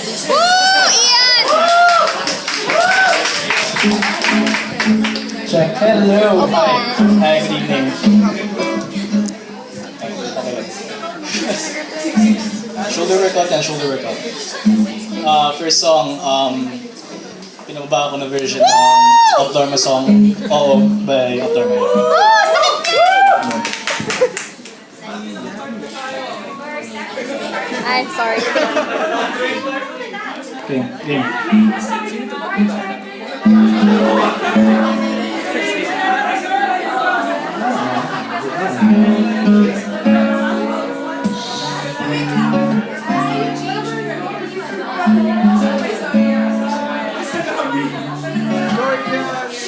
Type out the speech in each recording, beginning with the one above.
Woo! Ian! Check. Hello. Hi, good evening. Shoulder workout yan, shoulder workout. First song, pinababa ako na version ng Outdoor song, Oo, by Outdoor Mayo. I'm sorry. Okay, game.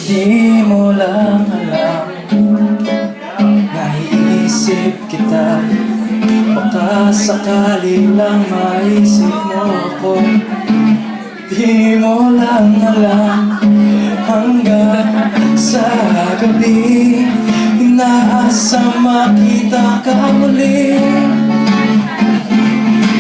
Di mo lang alam, naiisip kita. Baka sakali lang maisip mo ako. Di mo lang alam, hanggang sa gabi inaasa makita ka muli.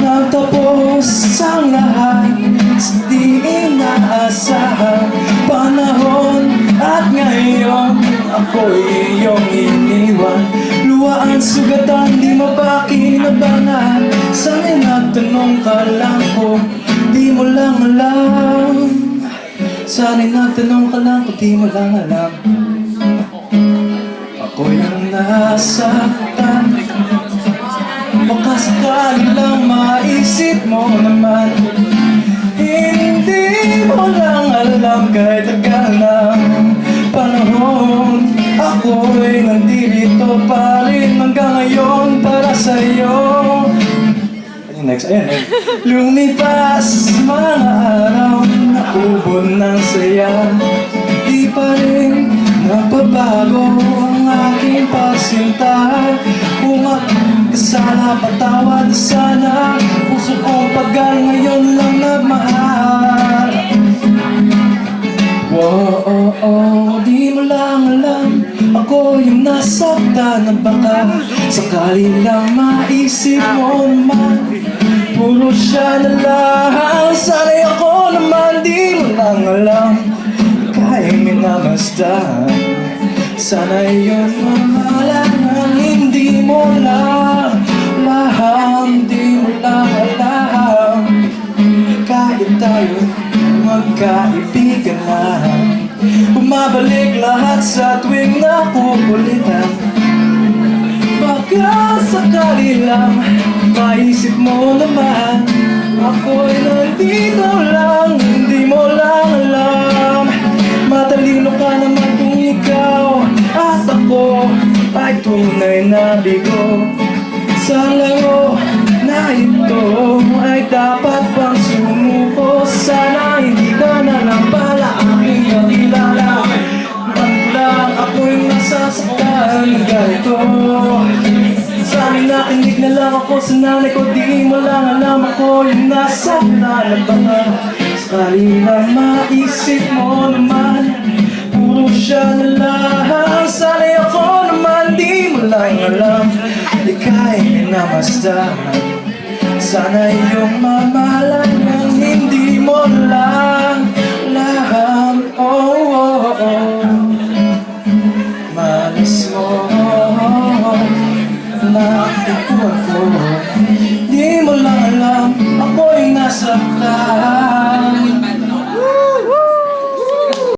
Nagtapos ang lahat sa di inaasahan panahon, at ngayon ako'y iyong iniwan. Luhaan, sugatan, di mapakinabangan. Sana'y nagtanong ka lang kung di mo lang alam. Sana'y nagtanong ka lang kung di mo lang alam. Ako'y ang nasaktan. Baka sakali lang maisip mo naman. Hindi mo lang alam kahit tagal ng panahon. Ako'y nandito pa rin hanggang ngayon para sa'yo. Next, ayan. Lumipas mga araw, naubod ng saya. Di pa rin napabago ang aking pagsinta. Kung magkasala, patawad sana. Puso kong pagal ngayon lang nagmahal. Wow, di mo lang alam, ako yung nasaktan na baka sakali lang maisip mo naman. Puro siya na lang, sana'y ako naman. Di mo lang alam, kayang minamasdan. Sana'y yun mamahalan ng hindi mo lang alam. Di mo lang alam, kahit tayo magkaibigan na. Bumabalik lahat sa tuwing nakukulitan. Baka sakali lang maisip mo naman, ako'y nandito lang, hindi mo lang alam. Matalino ka naman kung ikaw at ako ay tunay na bigo. Sa laro na ito ay dapat bang sumuko? Sana hindi ka na lang pala aking kakilala. Lang ako'y nasasaktan ganito. Sabi na kinig na lang ako sa nanay ko. Di mo lang alam, ako yung nasaktan na baka sakali lang maisip mo naman. Puro siya na lang, sana'y ako naman. Di mo lang alam, di kaya minamasdan. Sana iyong mamahalan ng hindi mo lang alam. Oh, oh, oh. Manis mo nakikita ko. Di mo lang alam, ako'y nasaktan.